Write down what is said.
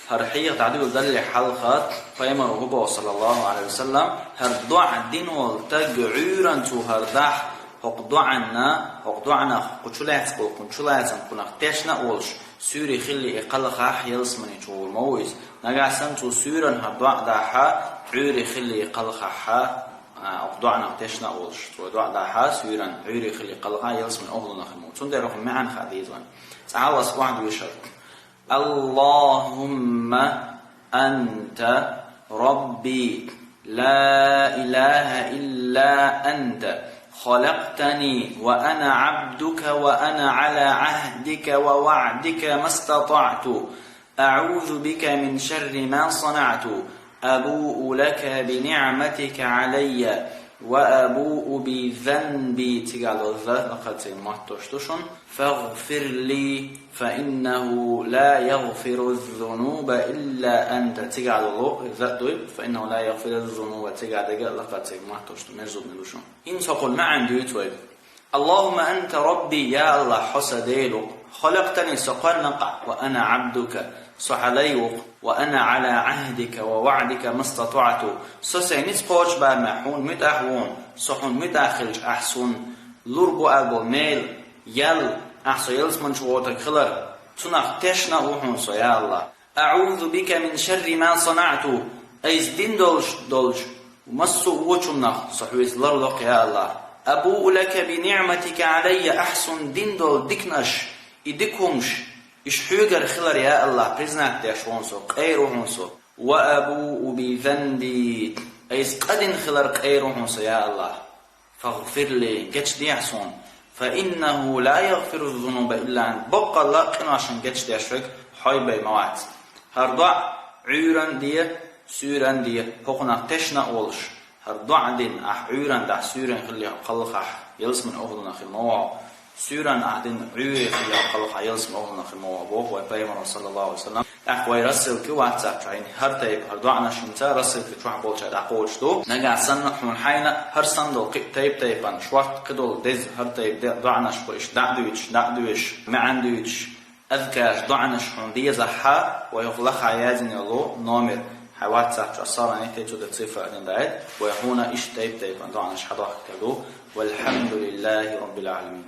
هرحية تعديل دل حلقات فيمر هو صلى الله عليه وسلم هردع الدين والتجعيرا تو هردح هقدعنا قشلات كنا تشنا أولش سوري خلي إقلقح يلسمني تو مويز نجاسن تو سورا هردع دحا عوري خلي إقلقح أقدعنا تشنا أولش تو دع دحا سورا عوري خلي إقلقح يلسمن أهلنا خمو تندرهم معا خديزا تعالى سبحانه ويشرك اللهم أنت ربي لا إله إلا أنت خلقتني وأنا عبدك وأنا على عهدك ووعدك ما استطعت أعوذ بك من شر ما صنعت أبوء لك بنعمتك علي وأبوء بذنبي تقال فاغفر لي فإنه لا يغفر الذنوب إلا أنت تقال فإنه لا يغفر الذنوب تقال إن تقول ما عندي يتوب اللهم أنت ربي يا الله حسديلك خلقتني سقرنق وأنا عبدك صحليوق وأنا على عهدك ووعدك ما استطعت سسينيس قوش با محون متأحون صحون متأخلش أحسن لربو أبو ميل يل أحسو يلس من شووتك خلر تنخ تشنا وحنسو يا الله أعوذ بك من شر ما صنعت أيز دين دولش ومسو وچنخ صحويز لرلق يا الله أبوء لك بنعمتك علي أحسن دين دول دكنش إدكمش إشحوغر خلر يا الله برزناك تيشونسو قيروهنسو وأبوء بذنبي أيز قدن خلر قيروهنسو يا الله فاغفر لي جتش ديحسون فإنه لا يغفر الذنوب إلا أنت بقى الله قناشن جتش ديشرك حيبي موات هردع عيران دي سوران دي هقنا تشنا أولش هردع دين عيران دع سوران خلي قلق يلس من أهلنا في الموع سوران أحدين عيري خلي قلق يلس من أهلنا في الموع بوه ويبايمنا صلى الله عليه وسلم أخوي رسل كي واتساب شاين هر تيب هردعنا شنتا رسل كي تروح بولشاد أقولش دو نجا سنة من حينا هر صندوق تيب تيبان شوات كدول دز هر تيب دعنا شويش دعدويش ما عندويش أذكر دعنا شحون دي زحا ويغلق عيازن يلو نومر واتساب أصلا نحتاج تصفر عندنا وهنا إيش تيب دعنا شحضاك كدو والحمد لله رب العالمين.